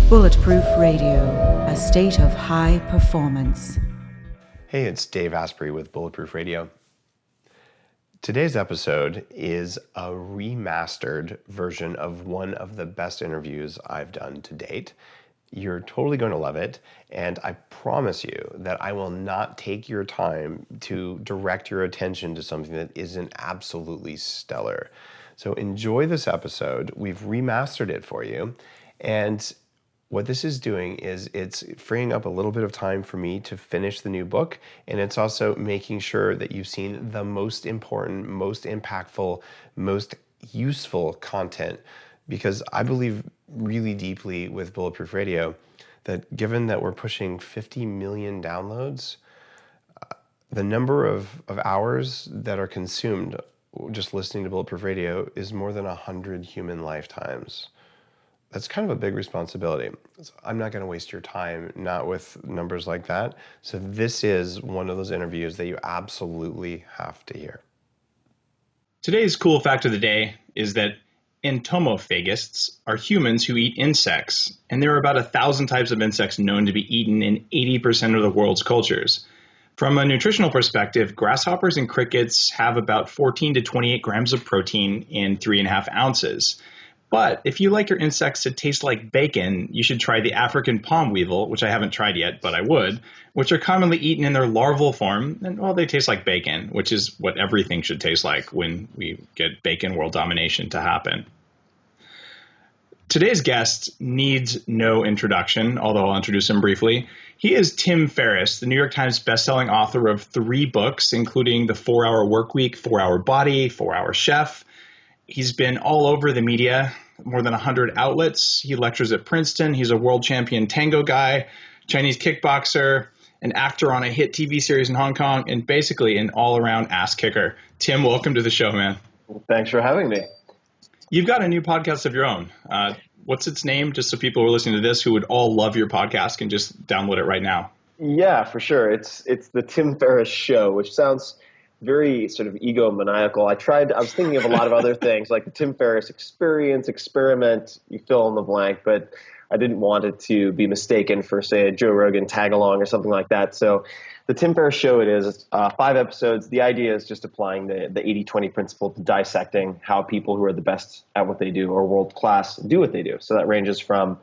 Bulletproof Radio, a state of high performance. Hey, it's Dave Asprey with Bulletproof Radio. Today's episode is a remastered version of one of the best interviews I've done to date. You're totally going to love it, and I promise you that I will not take your time to direct your attention to something that isn't absolutely stellar. So enjoy this episode. We've remastered it for you, and what this is doing is it's freeing up a little bit of time for me to finish the new book, and it's also making sure that you've seen the most important, most impactful, most useful content, because I believe really deeply with Bulletproof Radio that given that we're pushing 50 million downloads, the number of hours that are consumed just listening to Bulletproof Radio is more than 100 human lifetimes. That's kind of a big responsibility. I'm not going to waste your time, not with numbers like that. So this is one of those interviews that you absolutely have to hear. Today's cool fact of the day is that entomophagists are humans who eat insects, and there are about 1,000 types of insects known to be eaten in 80% of the world's cultures. From a nutritional perspective, grasshoppers and crickets have about 14 to 28 grams of protein in 3.5 ounces. But if you like your insects to taste like bacon, you should try the African palm weevil, which I haven't tried yet, but I would, which are commonly eaten in their larval form. And, well, they taste like bacon, which is what everything should taste like when we get bacon world domination to happen. Today's guest needs no introduction, although I'll introduce him briefly. He is Tim Ferriss, the New York Times bestselling author of 3 books, including The 4-Hour Workweek, 4-Hour Body, 4-Hour Chef. He's been all over the media, more than 100 outlets. He lectures at Princeton. He's a world champion tango guy, Chinese kickboxer, an actor on a hit TV series in Hong Kong, and basically an all-around ass kicker. Tim, welcome to the show, man. Thanks for having me. You've got a new podcast of your own. What's its name? Just so people who are listening to this who would all love your podcast can just download it right now. Yeah, for sure. It's the Tim Ferriss Show, which sounds very sort of egomaniacal. I was thinking of a lot of other things like the Tim Ferriss Experience, Experiment, you fill in the blank, but I didn't want it to be mistaken for, say, a Joe Rogan tag-along or something like that. So the Tim Ferriss Show it is. It's 5 episodes. The idea is just applying the 80-20 principle to dissecting how people who are the best at what they do or world-class do what they do. So that ranges from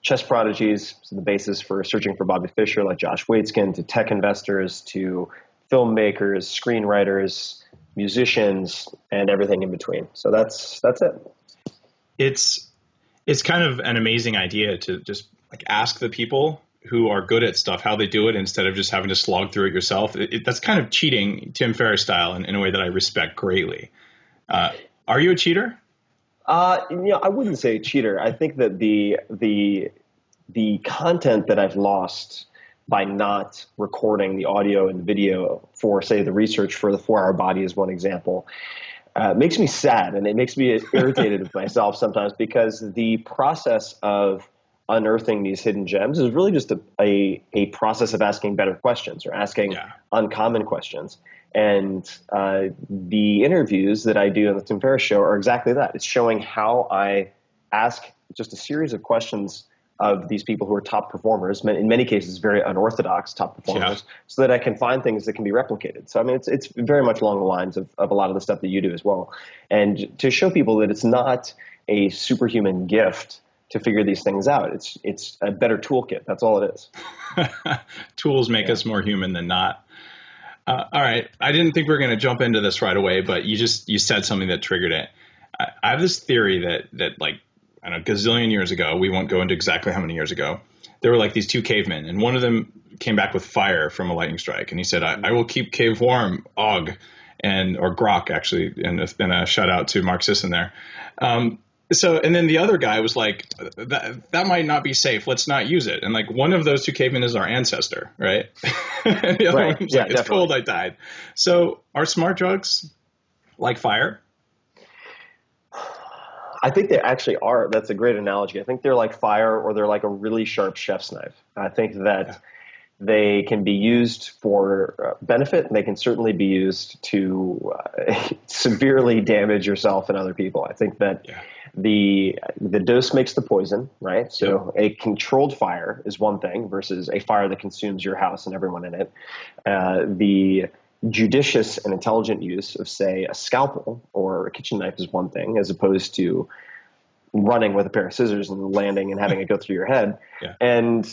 chess prodigies, so the basis for searching for Bobby Fischer like Josh Waitzkin, to tech investors, to filmmakers, screenwriters, musicians, and everything in between. So that's it. It's kind of an amazing idea to just like ask the people who are good at stuff how they do it instead of just having to slog through it yourself. That's kind of cheating Tim Ferriss style in a way that I respect greatly. Are you a cheater? I wouldn't say cheater. I think that the content that I've lost by not recording the audio and video for, say, the research for the 4-Hour Body is one example, makes me sad, and it makes me irritated with myself sometimes, because the process of unearthing these hidden gems is really just a process of asking better questions or asking uncommon questions. And the interviews that I do on the Tim Ferriss Show are exactly that. It's showing how I ask just a series of questions of these people who are top performers, in many cases very unorthodox top performers, so that I can find things that can be replicated. So I mean, it's very much along the lines of a lot of the stuff that you do as well. And to show people that it's not a superhuman gift to figure these things out. It's a better toolkit. That's all it is. Tools make us more human than not. All right. I didn't think we were going to jump into this right away, but you said something that triggered it. I have this theory that like, I don't know, a gazillion years ago, we won't go into exactly how many years ago, there were like these 2 cavemen, and one of them came back with fire from a lightning strike. And he said, I will keep cave warm, Og, or Grok, actually. And it's been a shout out to Mark Sisson there. And then the other guy was like, that might not be safe. Let's not use it. And like one of those 2 cavemen is our ancestor, right? And the other one was like, it's cold, I died. So are smart drugs like fire? I think they actually are. That's a great analogy. I think they're like fire, or they're like a really sharp chef's knife. I think that They can be used for benefit, and they can certainly be used to severely damage yourself and other people. I think that the dose makes the poison, right? So a controlled fire is one thing versus a fire that consumes your house and everyone in it. The judicious and intelligent use of, say, a scalpel or a kitchen knife is one thing, as opposed to running with a pair of scissors and landing and having it go through your head. And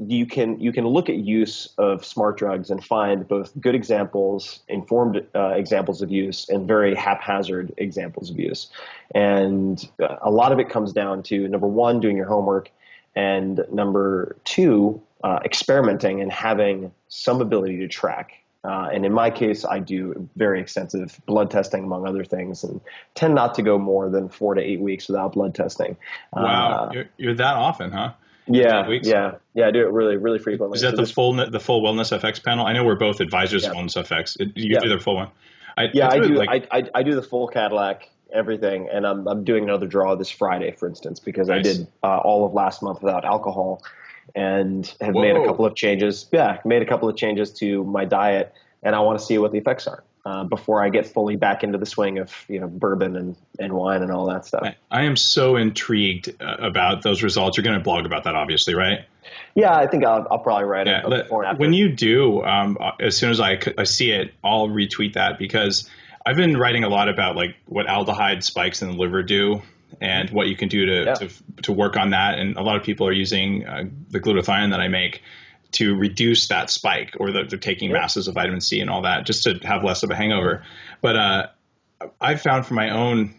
you can look at use of smart drugs and find both good examples, informed examples of use, and very haphazard examples of use. And a lot of it comes down to, number one, doing your homework, and number two, experimenting and having some ability to track. And in my case, I do very extensive blood testing, among other things, and tend not to go more than 4 to 8 weeks without blood testing. Wow. You're that often, huh? Yeah. I do it really, really frequently. Is that the full Wellness FX panel? I know we're both advisors of Wellness FX. You do the full one. I do the full Cadillac, everything. And I'm doing another draw this Friday, for instance, because I did all of last month without alcohol, and have made a couple of changes. Made a couple of changes to my diet, and I want to see what the effects are before I get fully back into the swing of bourbon and wine and all that stuff. I am so intrigued about those results. You're going to blog about that, obviously, right? Yeah, I think I'll probably write it before and after. When you do, as soon as I see it, I'll retweet that, because I've been writing a lot about like what aldehyde spikes in the liver do, and what you can do to work on that. And a lot of people are using the glutathione that I make to reduce that spike, or they're taking masses of vitamin C and all that just to have less of a hangover. But I've found from my own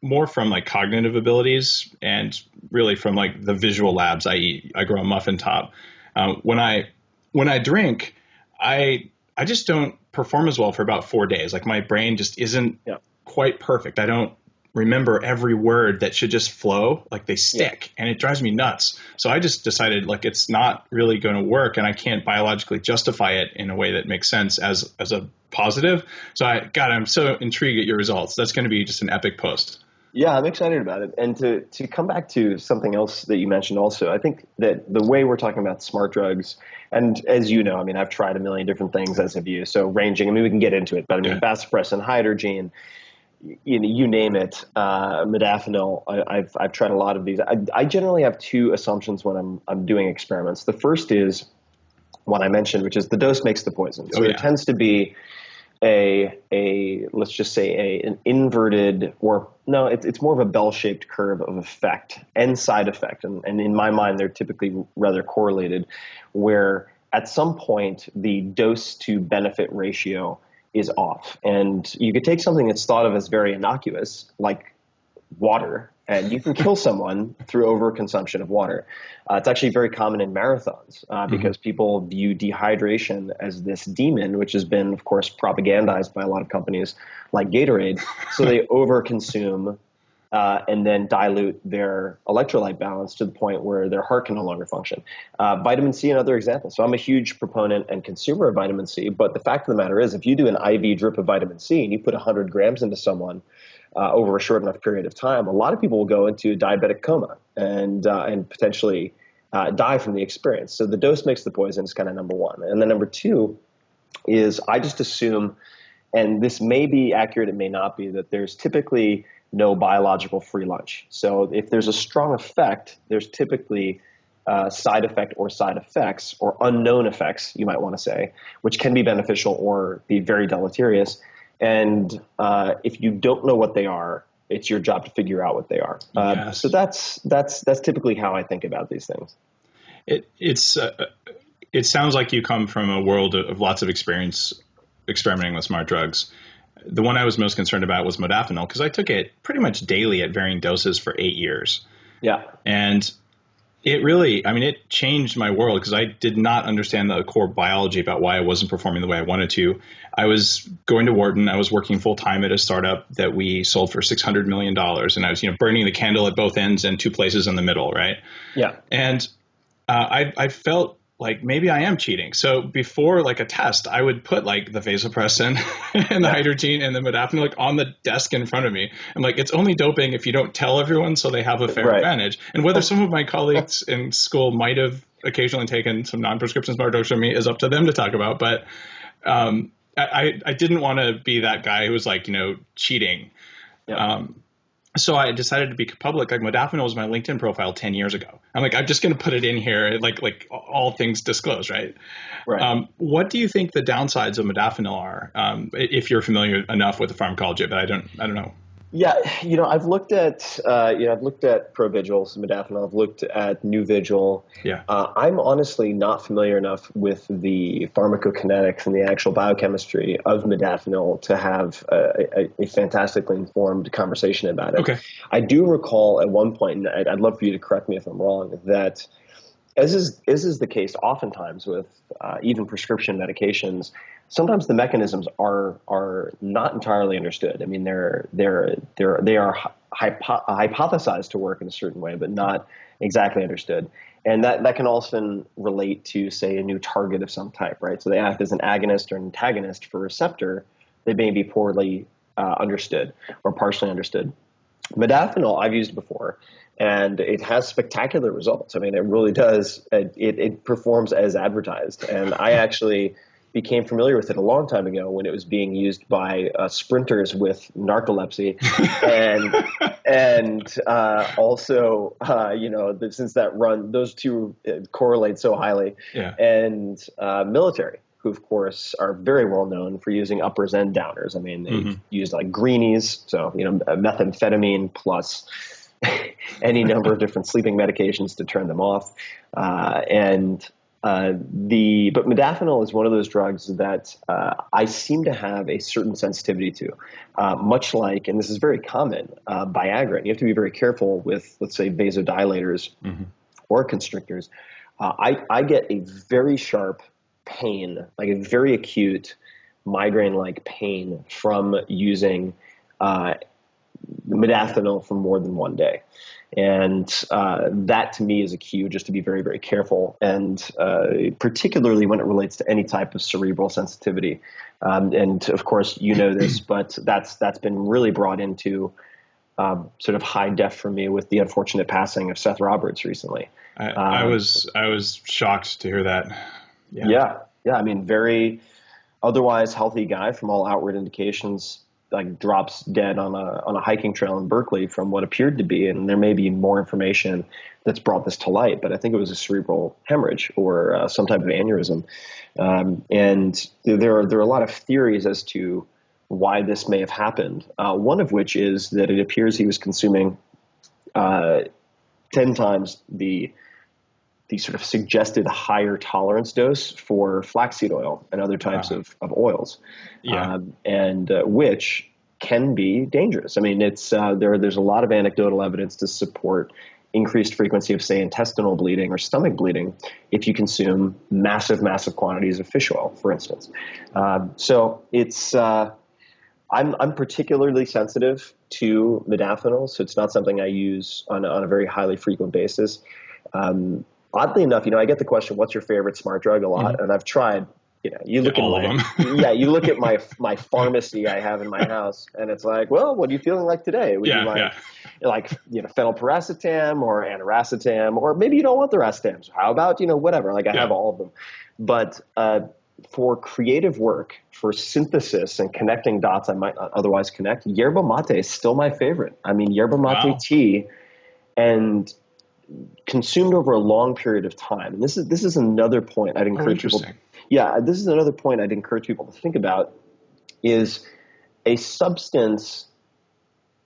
more from like cognitive abilities, and really from like the visual labs I eat. I grow a muffin top. When I drink, I just don't perform as well for about 4 days. Like my brain just isn't quite perfect. I don't remember every word that should just flow, like they stick, and it drives me nuts. So I just decided like it's not really going to work, and I can't biologically justify it in a way that makes sense as a positive. So I'm so intrigued at your results. That's going to be just an epic post. Yeah, I'm excited about it. And to come back to something else that you mentioned also, I think that the way we're talking about smart drugs, and as you know, I mean, I've tried a million different things, as have you. So ranging, I mean, we can get into it, but I mean, vasopressin, hydrogene, you name it, modafinil. I've tried a lot of these. I generally have two assumptions when I'm doing experiments. The first is what I mentioned, which is the dose makes the poison. So there tends to be let's just say an inverted, or no, it's more of a bell-shaped curve of effect and side effect. And in my mind, they're typically rather correlated, where at some point the dose to benefit ratio is off. And you could take something that's thought of as very innocuous, like water, and you can kill someone through overconsumption of water. It's actually very common in marathons because people view dehydration as this demon, which has been, of course, propagandized by a lot of companies like Gatorade. So they overconsume and then dilute their electrolyte balance to the point where their heart can no longer function. Vitamin C, another example. So I'm a huge proponent and consumer of vitamin C, but the fact of the matter is, if you do an IV drip of vitamin C and you put 100 grams into someone over a short enough period of time, a lot of people will go into a diabetic coma and potentially die from the experience. So the dose makes the poison is kind of number one. And then number two is, I just assume, and this may be accurate, it may not be, that there's typically no biological free lunch. So if there's a strong effect, there's typically side effect or side effects, or unknown effects, you might want to say, which can be beneficial or be very deleterious. And if you don't know what they are, it's your job to figure out what they are. So that's typically how I think about these things. It sounds like you come from a world of lots of experience experimenting with smart drugs. The one I was most concerned about was modafinil, because I took it pretty much daily at varying doses for 8 years. Yeah. And it really, I mean, it changed my world, because I did not understand the core biology about why I wasn't performing the way I wanted to. I was going to Wharton. I was working full time at a startup that we sold for $600 million. And I was, burning the candle at both ends and two places in the middle. Right. Yeah. And I felt like maybe I am cheating. So before like a test, I would put like the vasopressin and the hydrogen and the modafinil like on the desk in front of me. I'm like, it's only doping if you don't tell everyone so they have a fair advantage. And whether some of my colleagues in school might have occasionally taken some non-prescription smart drugs from me is up to them to talk about. But I didn't want to be that guy who was like, cheating. Yeah. So I decided to be public. Like Modafinil was my LinkedIn profile 10 years ago. I'm like, I'm just going to put it in here, like all things disclosed, right? Right. What do you think the downsides of Modafinil are? If you're familiar enough with the pharmacology, but I don't know. Yeah, I've looked at Provigil, Modafinil. I've looked at Nuvigil. Yeah. I'm honestly not familiar enough with the pharmacokinetics and the actual biochemistry of Modafinil to have a fantastically informed conversation about it. Okay. I do recall at one point, and I'd love for you to correct me if I'm wrong, that as is the case oftentimes with even prescription medications, sometimes the mechanisms are not entirely understood. I mean, they are hypothesized to work in a certain way, but not exactly understood. And that can often relate to, say, a new target of some type, right? So they act as an agonist or an antagonist for a receptor that may be poorly understood or partially understood. Modafinil, I've used before, and it has spectacular results. I mean, it really does. It performs as advertised. And I actually became familiar with it a long time ago when it was being used by sprinters with narcolepsy, and also since that run, those two correlate so highly. Yeah. And military, who of course are very well known for using uppers and downers. I mean, they've used like greenies, so methamphetamine plus any number of different sleeping medications to turn them off, but modafinil is one of those drugs that I seem to have a certain sensitivity to, much like, and this is very common, Viagra. And you have to be very careful with, let's say, vasodilators or constrictors. I get a very sharp pain, like a very acute migraine-like pain from using modafinil for more than one day. And that to me is a cue just to be very, very careful, and particularly when it relates to any type of cerebral sensitivity. And of course, this, but that's been really brought into sort of high def for me with the unfortunate passing of Seth Roberts recently. I was shocked to hear that. Yeah. I mean, very otherwise healthy guy from all outward indications, like drops dead on a hiking trail in Berkeley from what appeared to be, and there may be more information that's brought this to light, but I think it was a cerebral hemorrhage or some type of aneurysm. And there are a lot of theories as to why this may have happened. One of which is that it appears he was consuming 10 times the sort of suggested higher tolerance dose for flaxseed oil and other types of oils, and which can be dangerous. I mean, it's there's a lot of anecdotal evidence to support increased frequency of, say, intestinal bleeding or stomach bleeding if you consume massive quantities of fish oil, for instance. So it's I'm particularly sensitive to modafinil, so it's not something I use on a very highly frequent basis. Oddly enough, I get the question, what's your favorite smart drug a lot? And I've tried, you look all of them. You look at my pharmacy I have in my house, and it's like, well, what are you feeling like today? Would you like phenylpiracetam or aniracetam, or maybe you don't want the racetam. So how about, whatever, like I have all of them. But for creative work, for synthesis and connecting dots I might not otherwise connect, Yerba Maté is still my favorite. I mean, Yerba Maté tea, and consumed over a long period of time. And this is another point I'd encourage people. This is another point I'd encourage people to think about, is a substance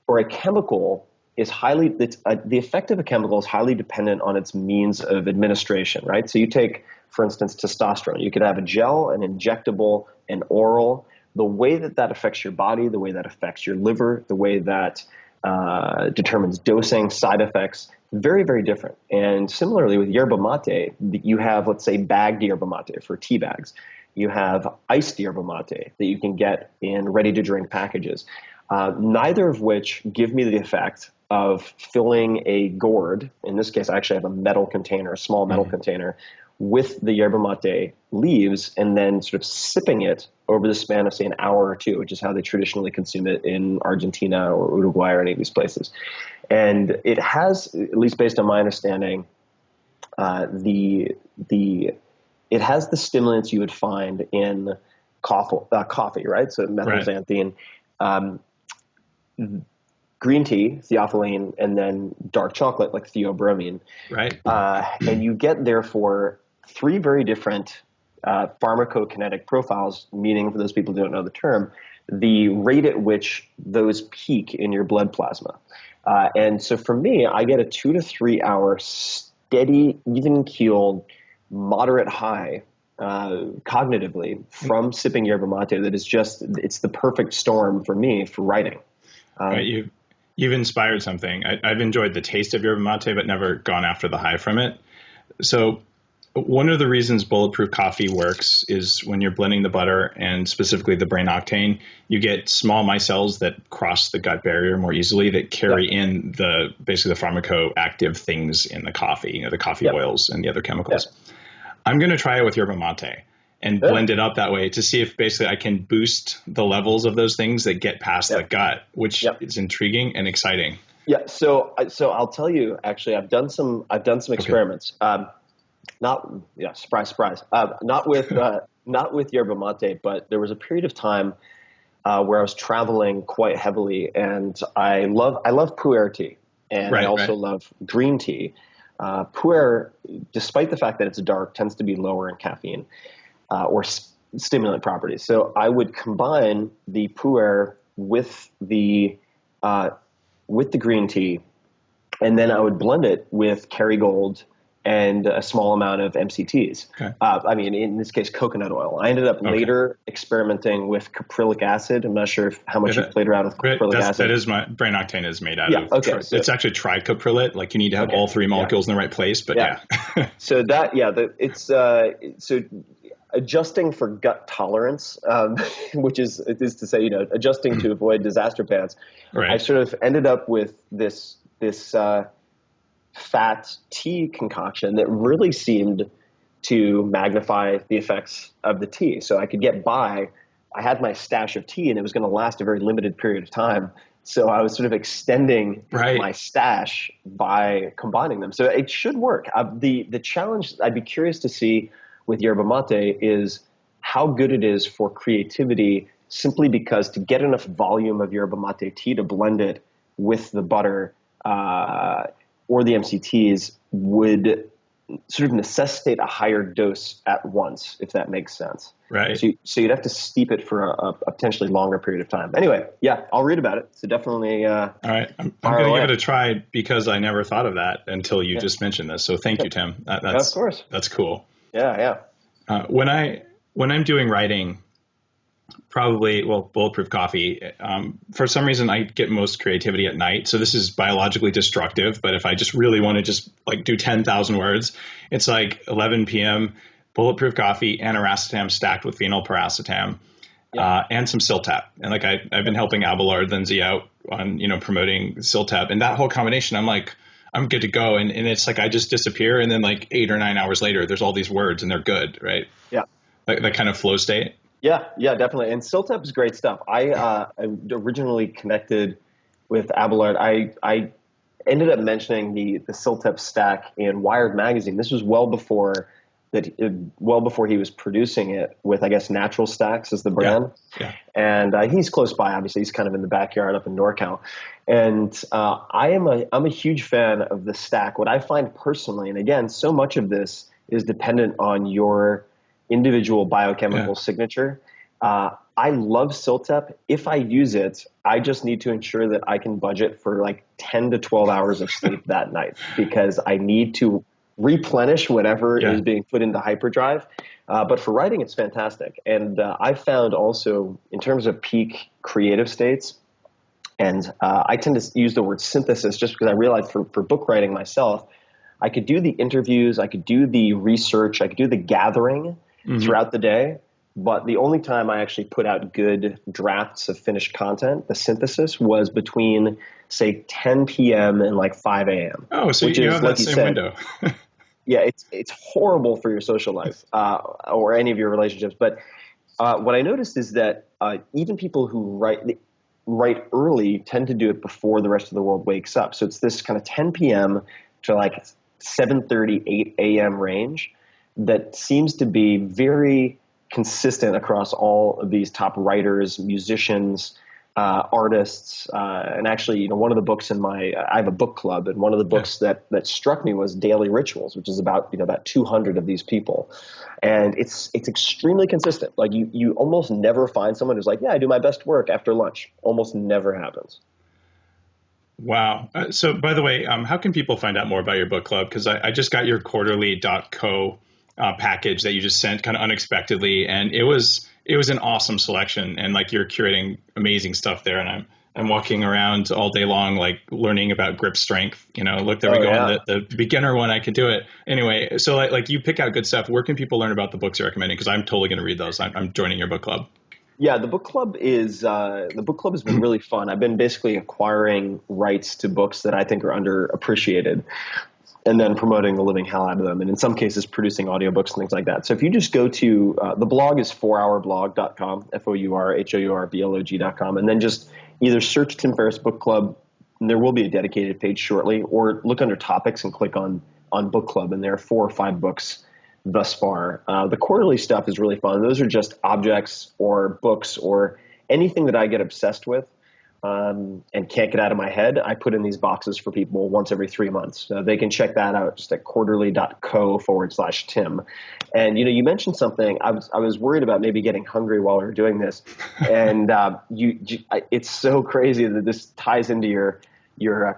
or a chemical is the effect of a chemical is highly dependent on its means of administration, right? So you take, for instance, testosterone. You could have a gel, an injectable, an oral. The way that affects your body, the way that affects your liver, the way that determines dosing, side effects, very, very different. And similarly with Yerba Maté, you have, let's say, bagged Yerba Maté for tea bags. You have iced Yerba Maté that you can get in ready-to-drink packages, neither of which give me the effect of filling a gourd. In this case, I actually have a metal container, a small metal container, with the yerba mate leaves and then sort of sipping it over the span of, say, an hour or two, which is how they traditionally consume it in Argentina or Uruguay or any of these places. And it has, at least based on my understanding, it has the stimulants you would find in coffee, right? So methylxanthine, green tea, theophylline, and then dark chocolate like theobromine. Right. And you get, therefore, three very different pharmacokinetic profiles, meaning, for those people who don't know the term, the rate at which those peak in your blood plasma. And so for me, I get a 2 to 3 hour steady, even-keeled, moderate high cognitively from sipping yerba mate that is just, it's the perfect storm for me for writing. Right, you've inspired something. I've enjoyed the taste of yerba mate, but never gone after the high from it. So one of the reasons Bulletproof coffee works is when you're blending the butter and specifically the brain octane, you get small micelles that cross the gut barrier more easily, that carry in basically the pharmacoactive things in the coffee, the coffee oils and the other chemicals. I'm going to try it with yerba mate and blend it up that way to see if basically I can boost the levels of those things that get past the gut, which is intriguing and exciting. Yeah. So I'll tell you, actually, I've done some experiments. Surprise. Not with yerba mate, but there was a period of time where I was traveling quite heavily, and I love pu'er tea, and I also love green tea. Pu'er, despite the fact that it's dark, tends to be lower in caffeine or stimulant properties. So I would combine the pu'er with the green tea, and then I would blend it with Kerrygold and a small amount of MCTs. Okay. In this case, coconut oil. I ended up later experimenting with caprylic acid. I'm not sure how much you've played around with caprylic acid. That is my brain octane is made out of. Okay. It's actually tricapryllate. Like you need to have all three molecules in the right place. But so adjusting for gut tolerance, which is to say, adjusting to avoid disaster pants. Right. I sort of ended up with this fat tea concoction that really seemed to magnify the effects of the tea. So I could get by. I had my stash of tea and it was going to last a very limited period of time. So I was sort of extending my stash by combining them. So it should work. The challenge I'd be curious to see with yerba mate is how good it is for creativity, simply because to get enough volume of yerba mate tea to blend it with the butter or the MCTs would sort of necessitate a higher dose at once, if that makes sense. Right. So you'd have to steep it for a potentially longer period of time. Anyway, I'll read about it. So definitely. All right. I'm going to give it a try because I never thought of that until you just mentioned this. So thank you, Tim. Of course. That's cool. Yeah. When I'm doing writing, probably, Bulletproof coffee. For some reason, I get most creativity at night. So this is biologically destructive. But if I just really want to do 10,000 words, it's like 11 p.m., Bulletproof coffee, and aracetam stacked with phenylparacetam, and some Siltap. And I've been helping Abelard Lindsay out on, promoting Siltap. And that whole combination, I'm good to go. And it's like I just disappear. And then 8 or 9 hours later, there's all these words and they're good, right? Yeah. That kind of flow state. Yeah, definitely. And Siltap is great stuff. I originally connected with Abelard. I ended up mentioning the Siltap stack in Wired magazine. This was well before he was producing it with, I guess, Natural Stacks as the brand. Yeah. And he's close by. Obviously, he's kind of in the backyard up in NorCal. And I'm a huge fan of the stack. What I find personally, and again, so much of this is dependent on your individual biochemical signature. I love Siltap. If I use it, I just need to ensure that I can budget for 10 to 12 hours of sleep that night, because I need to replenish whatever is being put into hyperdrive. But for writing, it's fantastic. And I found also, in terms of peak creative states, and I tend to use the word synthesis just because I realized for book writing myself, I could do the interviews, I could do the research, I could do the gathering throughout the day. But the only time I actually put out good drafts of finished content, the synthesis, was between, say, 10 p.m. and 5 a.m. Oh, so you have that same window. Yeah, it's horrible for your social life or any of your relationships. But what I noticed is that even people who write early tend to do it before the rest of the world wakes up. So it's this kind of 10 p.m. to like 7:30, 8 a.m. range that seems to be very consistent across all of these top writers, musicians, artists, and actually, one of the books I have a book club, and one of the books that struck me was Daily Rituals, which is about 200 of these people, and it's extremely consistent. Like you almost never find someone who's like, yeah, I do my best work after lunch. Almost never happens. Wow. So by the way, how can people find out more about your book club? Because I just got your quarterly.co package that you just sent kind of unexpectedly, and it was an awesome selection, and like you're curating amazing stuff there, and I'm walking around all day long like learning about grip strength. Look, there we go. Yeah. The beginner one, I can do it anyway. So like you pick out good stuff. Where can people learn about the books you're recommending? Because I'm totally going to read those. I'm joining your book club. Yeah, the book club has been really fun. I've been basically acquiring rights to books that I think are underappreciated, and then promoting the living hell out of them, and in some cases producing audiobooks and things like that. So if you just go to the blog is 4hourblog.com, FOURHOURBLOG.com, and then just either search Tim Ferriss Book Club, and there will be a dedicated page shortly, or look under topics and click on book club, and there are 4 or 5 books thus far. The quarterly stuff is really fun. Those are just objects or books or anything that I get obsessed with and can't get out of my head. I put in these boxes for people once every 3 months. They can check that out just at quarterly.co/Tim. And, you mentioned something. I was worried about maybe getting hungry while we were doing this. And it's so crazy that this ties into your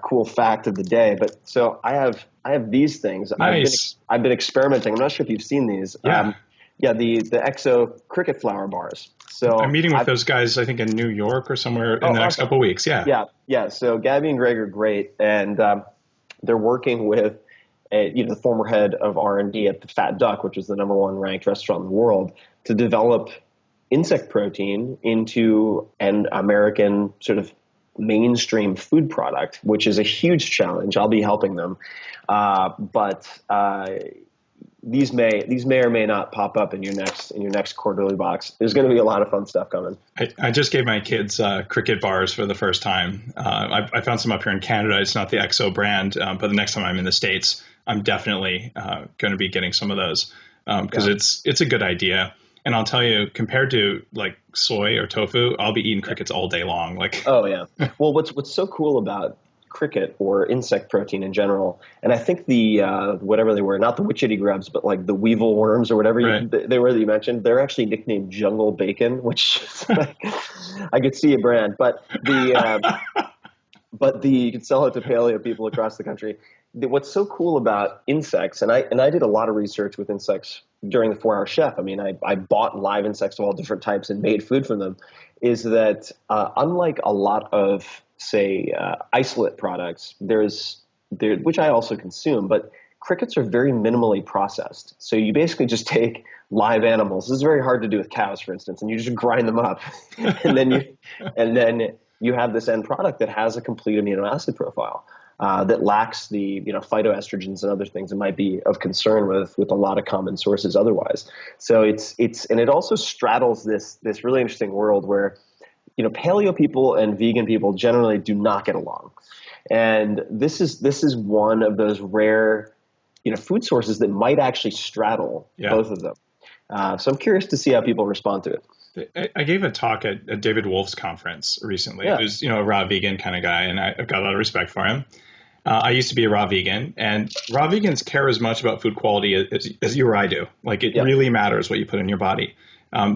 cool fact of the day. But so I have these things. Nice. I've been experimenting. I'm not sure if you've seen these. Yeah. The EXO cricket flower bars. So I'm meeting with those guys, I think in New York or somewhere in the next couple of weeks. Yeah. Yeah. So Gabby and Greg are great. And they're working with the former head of R&D at the Fat Duck, which is the #1 ranked restaurant in the world, to develop insect protein into an American sort of mainstream food product, which is a huge challenge. I'll be helping them. But these may or may not pop up in your next quarterly box. There's going to be a lot of fun stuff coming. I just gave my kids cricket bars for the first time. I found some up here in Canada. It's not the EXO brand, but the next time I'm in the States, I'm definitely going to be getting some of those because it's a good idea. And I'll tell you, compared to like soy or tofu, I'll be eating crickets all day long. Oh yeah. Well, what's so cool about cricket or insect protein in general, and I think the whatever they were, not the witchetty grubs, but like the weevil worms or whatever they were that you mentioned, they're actually nicknamed jungle bacon, which is like, I could see a brand, but you can sell it to paleo people across the country. What's so cool about insects, and I did a lot of research with insects during the 4-Hour Chef. I mean, I bought live insects of all different types and made food from them, is that unlike a lot of, say, isolate products, which I also consume, but crickets are very minimally processed. So you basically just take live animals. This is very hard to do with cows, for instance, and you just grind them up, and then you have this end product that has a complete amino acid profile. That lacks the phytoestrogens and other things that might be of concern with a lot of common sources otherwise. So it also straddles this really interesting world where paleo people and vegan people generally do not get along, and this is one of those rare food sources that might actually straddle both of them. So I'm curious to see how people respond to it. I gave a talk at David Wolf's conference recently. Yeah. Who's a raw vegan kind of guy, and I've got a lot of respect for him. I used to be a raw vegan, and raw vegans care as much about food quality as you or I do. Like it really matters what you put in your body.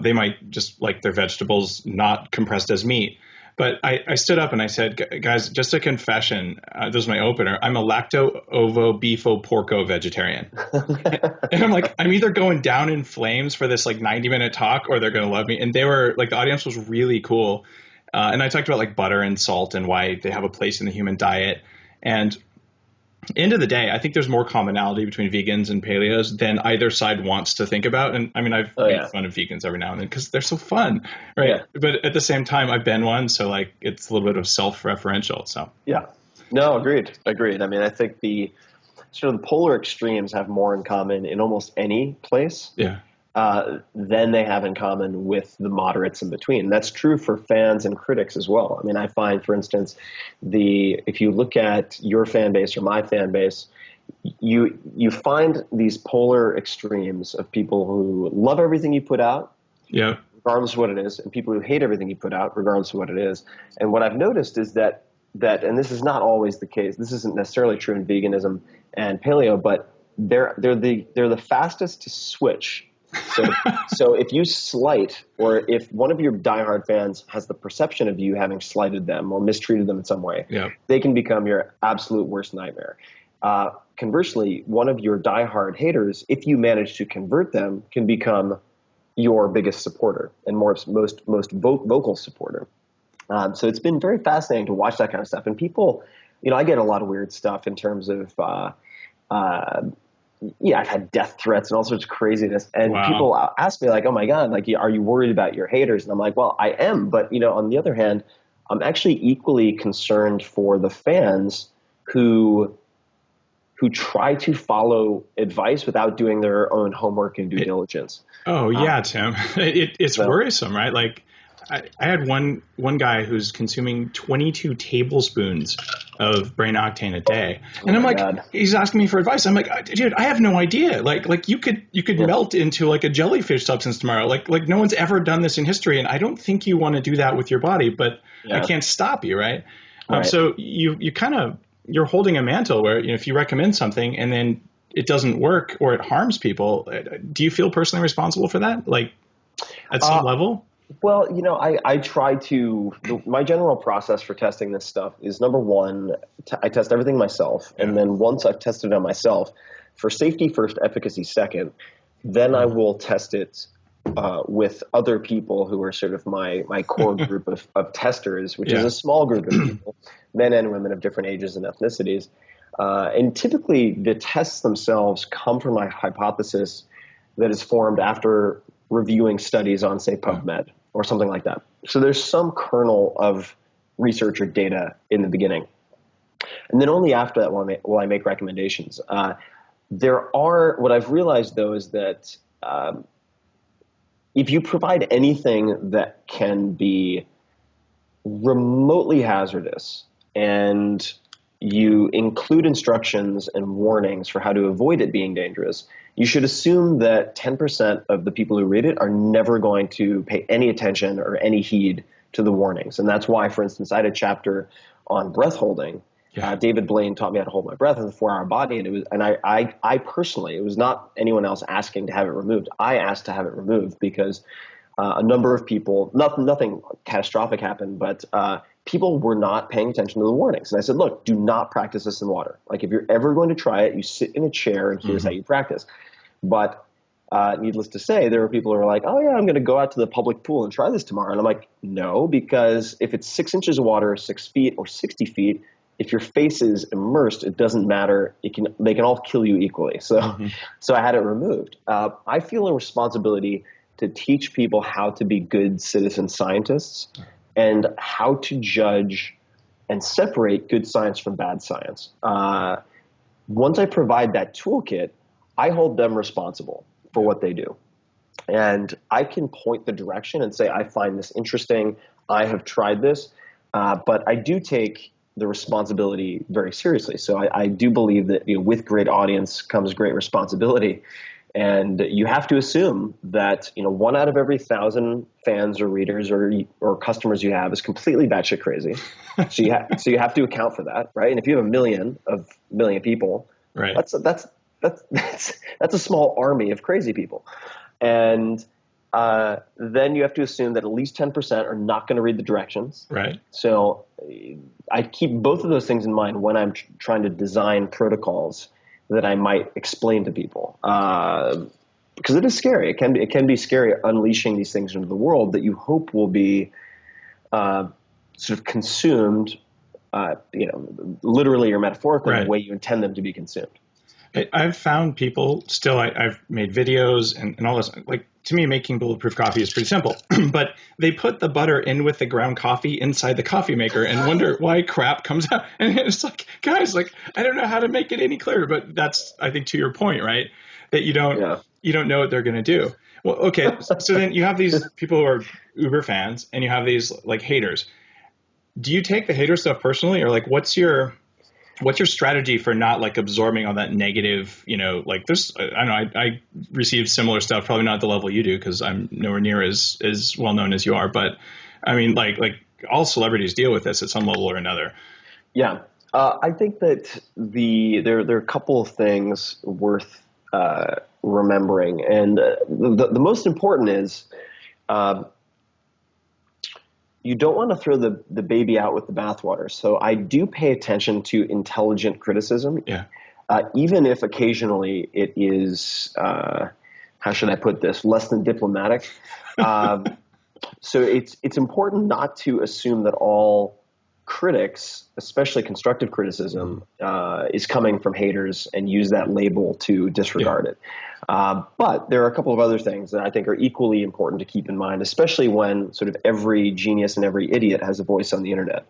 They might just like their vegetables not compressed as meat. But I stood up and I said, guys, just a confession. This was my opener. I'm a lacto-ovo-beefo-porco vegetarian. And I'm like, I'm either going down in flames for this like 90-minute talk or they're going to love me. And they were like, the audience was really cool. And I talked about like butter and salt and why they have a place in the human diet. And end of the day, I think there's more commonality between vegans and paleos than either side wants to think about. And I mean, I've made fun of vegans every now and then because they're so fun, right? Yeah. But at the same time, I've been one, so like it's a little bit of self-referential. So yeah, no, agreed. I mean, I think sort of the polar extremes have more in common in almost any place. Yeah. Than they have in common with the moderates in between. That's true for fans and critics as well. I mean, I find, for instance, if you look at your fan base or my fan base, you find these polar extremes of people who love everything you put out, yeah, regardless of what it is, and people who hate everything you put out, regardless of what it is. And what I've noticed is that, and this is not always the case. This isn't necessarily true in veganism and paleo, but they're the fastest to switch. So if you slight, or if one of your diehard fans has the perception of you having slighted them or mistreated them in some way, yeah, they can become your absolute worst nightmare. Conversely, one of your diehard haters, if you manage to convert them, can become your biggest supporter and most vocal supporter. So it's been very fascinating to watch that kind of stuff. And people, I get a lot of weird stuff in terms of I've had death threats and all sorts of craziness. And wow. People ask me like, oh my God, like, are you worried about your haters? And I'm like, well, I am. But, on the other hand, I'm actually equally concerned for the fans who try to follow advice without doing their own homework and due diligence. Oh, yeah, Tim. It's worrisome, right? Like, I had one guy who's consuming 22 tablespoons of brain octane a day, and I'm like, God. He's asking me for advice. I'm like, dude, I have no idea. Like you could melt into like a jellyfish substance tomorrow. Like no one's ever done this in history, and I don't think you want to do that with your body. But I can't stop you, right? So you're holding a mantle where if you recommend something and then it doesn't work or it harms people, do you feel personally responsible for that? Like at some level? Well, I try to, my general process for testing this stuff is, number one, I test everything myself. And then once I've tested it on myself, for safety first, efficacy second, then I will test it with other people who are sort of my core group of testers, which is a small group of people, men and women of different ages and ethnicities. And typically the tests themselves come from my hypothesis that is formed after reviewing studies on, say, PubMed or something like that. So there's some kernel of research or data in the beginning. And then only after that will I make recommendations. What I've realized, though, is that if you provide anything that can be remotely hazardous and you include instructions and warnings for how to avoid it being dangerous, you should assume that 10% of the people who read it are never going to pay any attention or any heed to the warnings. And that's why, for instance, I had a chapter on breath holding. David Blaine taught me how to hold my breath in the 4-hour body. And I personally, it was not anyone else asking to have it removed. I asked to have it removed because a number of people, nothing catastrophic happened, but people were not paying attention to the warnings. And I said, look, do not practice this in water. Like, if you're ever going to try it, you sit in a chair and here's how you practice. But needless to say, there were people who were like, oh yeah, I'm going to go out to the public pool and try this tomorrow. And I'm like, no, because if it's 6 inches of water, 6 feet or 60 feet, if your face is immersed, it doesn't matter. They can all kill you equally. So, so I had it removed. I feel a responsibility to teach people how to be good citizen scientists and how to judge and separate good science from bad science. Once I provide that toolkit, I hold them responsible for what they do. And I can point the direction and say, I find this interesting. I have tried this. But I do take the responsibility very seriously. So I do believe that with great audience comes great responsibility. And you have to assume that 1 out of every 1,000 fans or readers or customers you have is completely batshit crazy. So you have to account for that, right? And if you have a million people, right, that's a small army of crazy people. And then you have to assume that at least 10% are not going to read the directions. Right. So I keep both of those things in mind when I'm trying to design protocols that I might explain to people, because it is scary. It can be scary unleashing these things into the world that you hope will be sort of consumed, literally or metaphorically, right, the way you intend them to be consumed. I've found people still, I've made videos and all this, like, to me, making bulletproof coffee is pretty simple, but they put the butter in with the ground coffee inside the coffee maker and wonder why crap comes out. And it's like, guys, like, I don't know how to make it any clearer, but that's, I think, to your point, right? That you don't know what they're going to do. Well, okay. So then you have these people who are uber fans and you have these like haters. Do you take the hater stuff personally, or like, what's your strategy for not like absorbing all that negative, like there's, I don't know, I receive similar stuff, probably not at the level you do, because I'm nowhere near as well known as you are. But I mean, like all celebrities deal with this at some level or another. Yeah. I think that there are a couple of things worth remembering. And the most important is you don't want to throw the baby out with the bathwater. So I do pay attention to intelligent criticism, even if occasionally it is, how should I put this, less than diplomatic. So it's important not to assume that all critics, especially constructive criticism, is coming from haters and use that label to disregard it. But there are a couple of other things that I think are equally important to keep in mind, especially when sort of every genius and every idiot has a voice on the internet,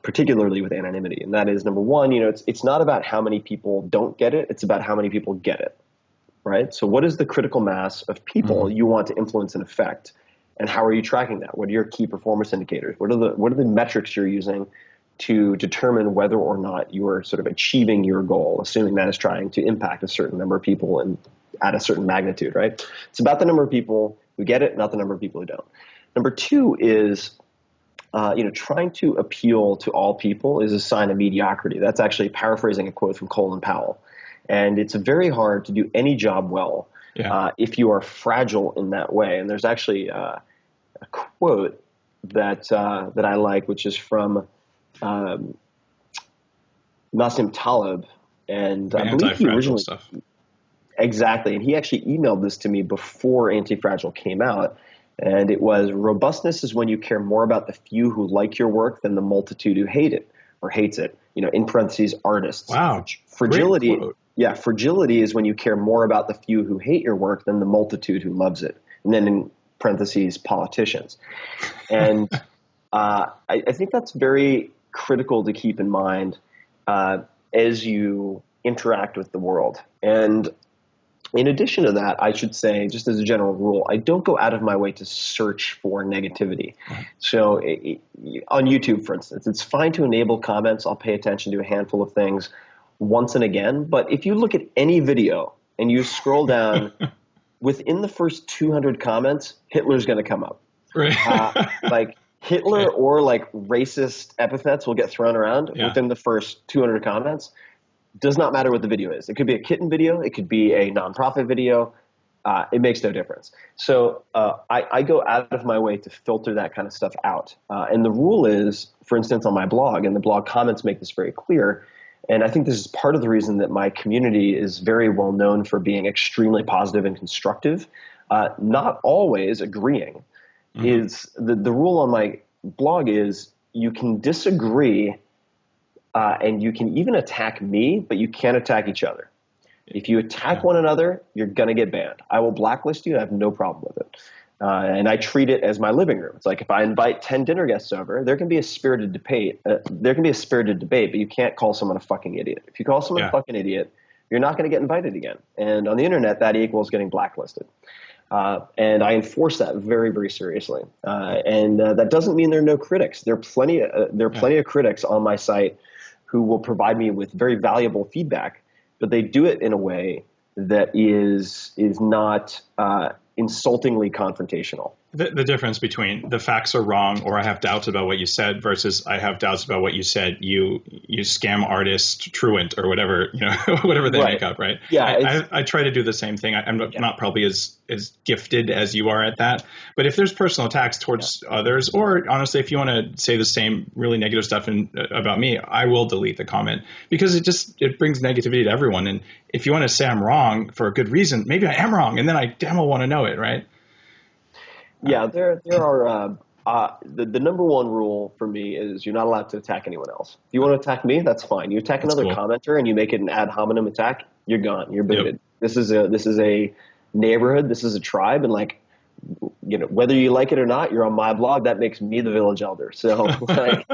particularly with anonymity. And that is, number one, it's not about how many people don't get it. It's about how many people get it, right? So what is the critical mass of people you want to influence and affect? And how are you tracking that? What are your key performance indicators? What are the metrics you're using to determine whether or not you are sort of achieving your goal, assuming that is trying to impact a certain number of people and at a certain magnitude, right? It's about the number of people who get it, not the number of people who don't. Number two is, trying to appeal to all people is a sign of mediocrity. That's actually paraphrasing a quote from Colin Powell. And it's very hard to do any job well if you are fragile in that way. And there's actually a quote that I like, which is from Nassim Taleb, and I believe he originally stuff. Exactly, and he actually emailed this to me before Anti-Fragile came out, and it was, robustness is when you care more about the few who like your work than the multitude who hate it or hates it. In parentheses, artists. Wow, fragility. Yeah, fragility is when you care more about the few who hate your work than the multitude who loves it. And then in parentheses, politicians. And I think that's very critical to keep in mind as you interact with the world. And in addition to that, I should say, just as a general rule, I don't go out of my way to search for negativity. So on YouTube, for instance, it's fine to enable comments. I'll pay attention to a handful of things once and again. But if you look at any video and you scroll down, within the first 200 comments, Hitler's going to come up. Right. Like Hitler or like racist epithets will get thrown around within the first 200 comments. Does not matter what the video is. It could be a kitten video. It could be a nonprofit video. It makes no difference. So I go out of my way to filter that kind of stuff out. And the rule is, for instance, on my blog, and the blog comments make this very clear, and I think this is part of the reason that my community is very well known for being extremely positive and constructive, not always agreeing, is the rule on my blog is you can disagree and you can even attack me, but you can't attack each other. If you attack one another, you're going to get banned. I will blacklist you. I have no problem with it. And I treat it as my living room. It's like if I invite 10 dinner guests over, there can be a spirited debate. But you can't call someone a fucking idiot. If you call someone a fucking idiot, you're not going to get invited again. And on the internet, that equals getting blacklisted. And I enforce that very, very seriously. And that doesn't mean there are no critics. There are plenty of critics on my site who will provide me with very valuable feedback, but they do it in a way that is not insultingly confrontational. The difference between the facts are wrong or I have doubts about what you said versus I have doubts about what you said, you scam artist truant or whatever, whatever they make up, right? Yeah. I try to do the same thing. I'm not probably as gifted as you are at that. But if there's personal attacks towards others, or honestly, if you want to say the same really negative stuff about me, I will delete the comment because it brings negativity to everyone. And if you want to say I'm wrong for a good reason, maybe I am wrong. And then I damn well want to know it, right? Yeah, there are the number one rule for me is you're not allowed to attack anyone else. If you want to attack me, that's fine. You attack another commenter and you make it an ad hominem attack, you're gone. You're booted. Yep. This is a neighborhood. This is a tribe. And like, you know, whether you like it or not, you're on my blog. That makes me the village elder. So like,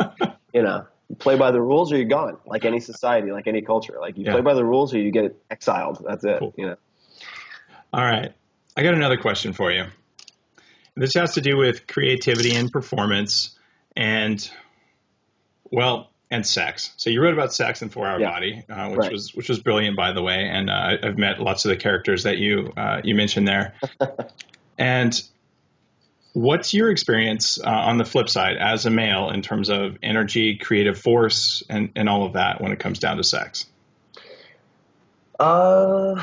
you know, you play by the rules or you're gone. Like any society, like any culture, like you play by the rules or you get exiled. That's it. Cool. You know? All right. I got another question for you. This has to do with creativity and performance and sex. So you wrote about sex in 4 Hour Body, which was brilliant, by the way. And I've met lots of the characters that you mentioned there. And what's your experience on the flip side as a male in terms of energy, creative force, and all of that when it comes down to sex? Do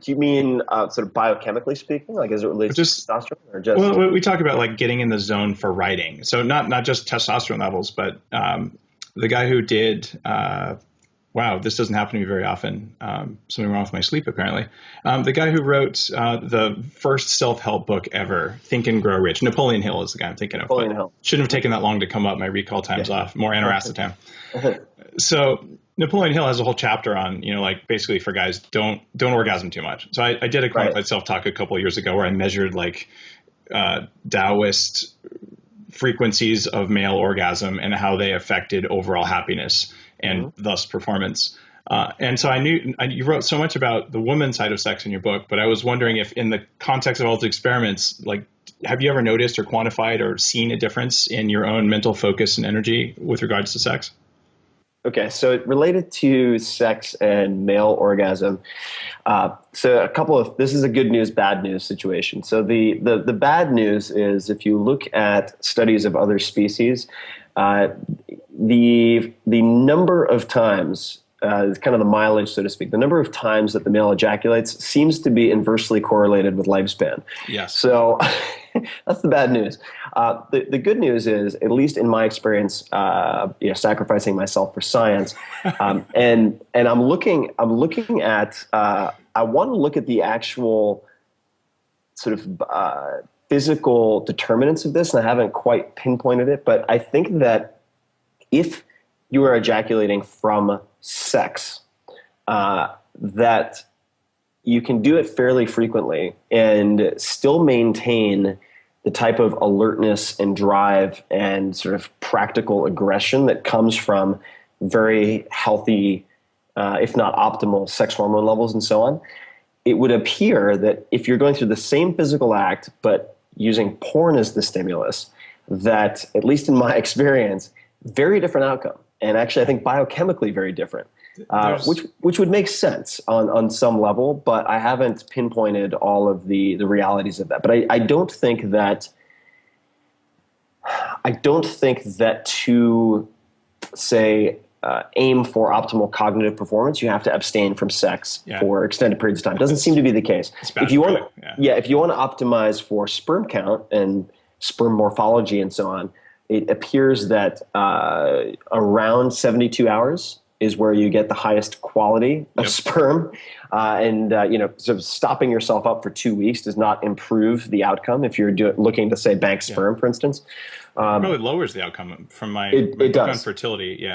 you mean sort of biochemically speaking, like as it relates to testosterone, or just? Well, we talk about like getting in the zone for writing. So not just testosterone levels, but the guy who did. This doesn't happen to me very often. Something wrong with my sleep, apparently. The guy who wrote the first self-help book ever, Think and Grow Rich. Napoleon Hill is the guy I'm thinking of. Napoleon Hill. Shouldn't have taken that long to come up. My recall time's off. More aniracetam. So Napoleon Hill has a whole chapter on, you know, like basically for guys, don't orgasm too much. So I did a qualified self-talk a couple of years ago where I measured like Taoist frequencies of male orgasm and how they affected overall happiness and thus performance. And so I knew you wrote so much about the woman's side of sex in your book, but I was wondering if in the context of all the experiments, like, have you ever noticed or quantified or seen a difference in your own mental focus and energy with regards to sex? Okay, so related to sex and male orgasm, so this is a good news, bad news situation. So the bad news is if you look at studies of other species, the number of times, kind of the mileage, so to speak, the number of times that the male ejaculates seems to be inversely correlated with lifespan. Yes. So that's the bad news. The good news is, at least in my experience, sacrificing myself for science, and I'm looking at, I want to look at the actual sort of physical determinants of this, and I haven't quite pinpointed it, but I think that if you are ejaculating from sex, that you can do it fairly frequently and still maintain the type of alertness and drive and sort of practical aggression that comes from very healthy, if not optimal, sex hormone levels and so on. It would appear that if you're going through the same physical act but using porn as the stimulus, that, at least in my experience, very different outcome. And actually, I think biochemically very different, which would make sense on some level, but I haven't pinpointed all of the realities of that. But I don't think that to say aim for optimal cognitive performance, you have to abstain from sex for extended periods of time. It doesn't seem to be the case. If you want if you want to optimize for sperm count and sperm morphology and so on, it appears that around 72 hours is where you get the highest quality of sperm. So stopping yourself up for 2 weeks does not improve the outcome if you're looking to, say, bank sperm, for instance. Probably lowers the outcome from my book on fertility.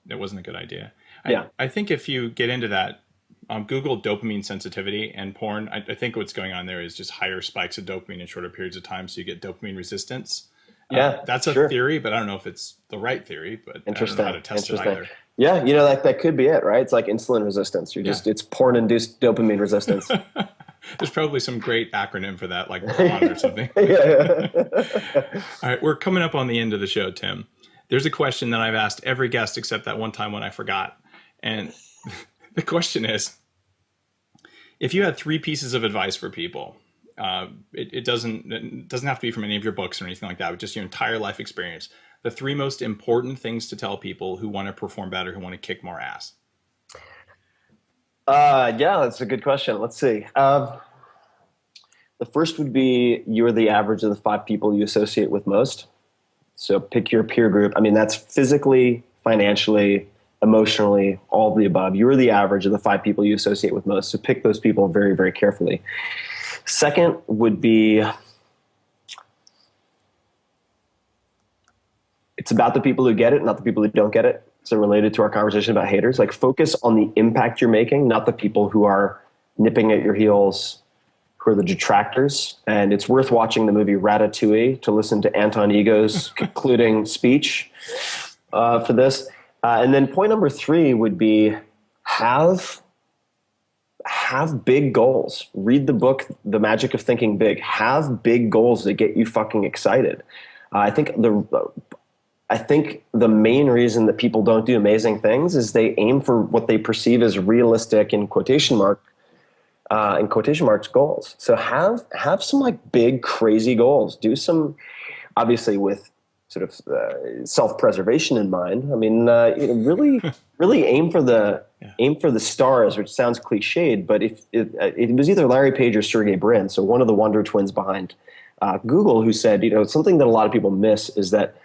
It wasn't a good idea. I think if you get into that, Google dopamine sensitivity and porn, I think what's going on there is just higher spikes of dopamine in shorter periods of time, so you get dopamine resistance. That's a theory, but I don't know if it's the right theory, but I don't know how to test it either. Yeah, that could be it, right? It's like insulin resistance. It's porn-induced dopamine resistance. There's probably some great acronym for that, like PON or something. All right, we're coming up on the end of the show, Tim. There's a question that I've asked every guest except that one time when I forgot. And the question is, if you had 3 pieces of advice for people, it doesn't have to be from any of your books or anything like that, but just your entire life experience, the 3 most important things to tell people who want to perform better, who want to kick more ass. That's a good question. Let's see. The first would be, you're the average of the 5 people you associate with most. So pick your peer group. I mean, that's physically, financially, emotionally, all of the above. You're the average of the 5 people you associate with most. So pick those people very, very carefully. Second would be, It's about the people who get it, not the people who don't get it. So related to our conversation about haters, like focus on the impact you're making, not the people who are nipping at your heels, who are the detractors. And it's worth watching the movie Ratatouille to listen to Anton Ego's concluding speech for this. And then point number 3 would be have big goals. Read the book, The Magic of Thinking Big. Have big goals that get you fucking excited. I think the main reason that people don't do amazing things is they aim for what they perceive as realistic in quotation marks goals. So have some like big crazy goals. Do some, obviously with sort of self-preservation in mind. I mean, really aim for the stars, which sounds cliched, but if it was either Larry Page or Sergey Brin, so one of the Wonder Twins behind Google, who said, something that a lot of people miss is that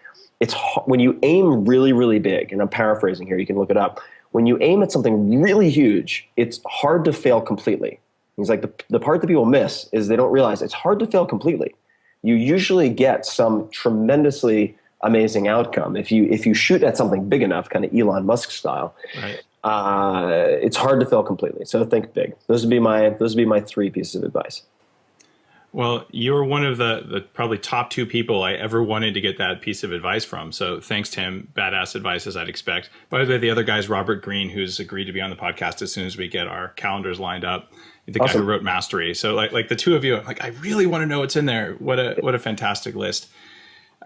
when you aim really, really big, and I'm paraphrasing here, you can look it up. When you aim at something really huge, it's hard to fail completely. He's like, the part that people miss is they don't realize it's hard to fail completely. You usually get some tremendously amazing outcome if you shoot at something big enough, kind of Elon Musk style. Right. It's hard to fail completely. So think big. Those would be my 3 pieces of advice. Well, you're one of the probably top 2 people I ever wanted to get that piece of advice from. So thanks, Tim. Badass advice, as I'd expect. By the way, the other guy is Robert Greene, who's agreed to be on the podcast as soon as we get our calendars lined up. The Awesome. Guy who wrote Mastery. So like the 2 of you, like, I really want to know what's in there. What a fantastic list.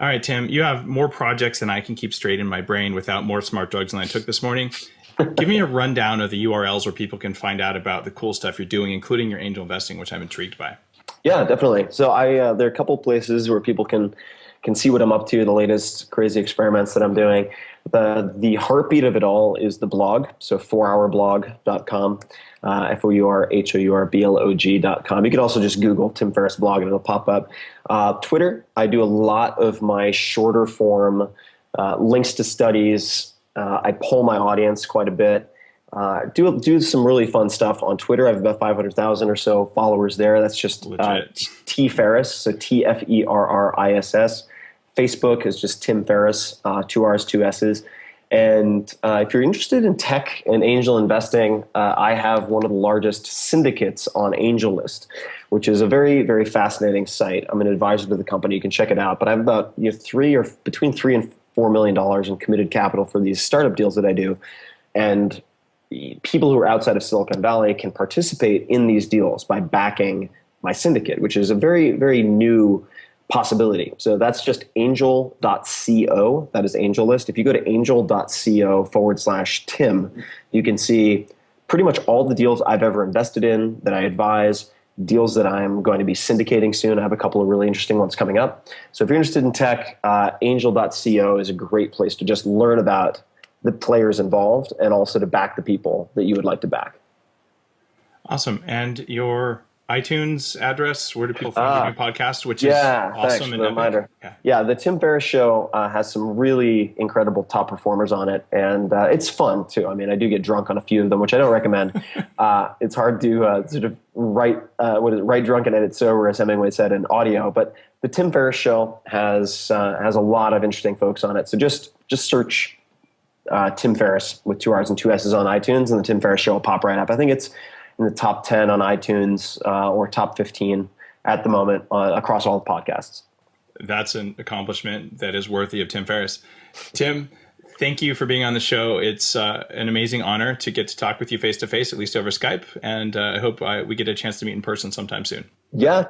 All right, Tim, you have more projects than I can keep straight in my brain without more smart drugs than I took this morning. Give me a rundown of the URLs where people can find out about the cool stuff you're doing, including your angel investing, which I'm intrigued by. Yeah, definitely. So there are a couple places where people can see what I'm up to, the latest crazy experiments that I'm doing. The heartbeat of it all is the blog, so 4hourblog.com, FOURHOURBLOG.com. You could also just Google Tim Ferriss blog and it'll pop up. Twitter, I do a lot of my shorter form links to studies. I poll my audience quite a bit. Do some really fun stuff on Twitter. I have about 500,000 or so followers there. That's just T Ferriss, so TFERRISS. Facebook is just Tim Ferriss, 2 R's, 2 S's. And if you're interested in tech and angel investing, I have one of the largest syndicates on AngelList, which is a very, very fascinating site. I'm an advisor to the company. You can check it out. But I have about between $3 and $4 million in committed capital for these startup deals that I do. And people who are outside of Silicon Valley can participate in these deals by backing my syndicate, which is a very, very new possibility. So that's just angel.co. That is AngelList. If you go to angel.co/Tim, you can see pretty much all the deals I've ever invested in, that I advise, deals that I'm going to be syndicating soon. I have a couple of really interesting ones coming up. So if you're interested in tech, angel.co is a great place to just learn about the players involved and also to back the people that you would like to back. Awesome. And your iTunes address, where do people find your new podcast, which is awesome. Thanks for the reminder. Yeah, the Tim Ferriss Show has some really incredible top performers on it, and it's fun too. I mean, I do get drunk on a few of them, which I don't recommend. It's hard to sort of write drunk and edit sober, as Hemingway said, in audio. But the Tim Ferriss Show has a lot of interesting folks on it. So just search Tim Ferriss with 2 R's and 2 S's on iTunes, and the Tim Ferriss Show will pop right up. I think it's in the top 10 on iTunes or top 15 at the moment across all the podcasts. That's an accomplishment that is worthy of Tim Ferriss. Tim, thank you for being on the show. It's an amazing honor to get to talk with you face to face, at least over Skype. And I hope we get a chance to meet in person sometime soon. Yeah,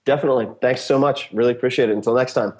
definitely. Thanks so much. Really appreciate it. Until next time.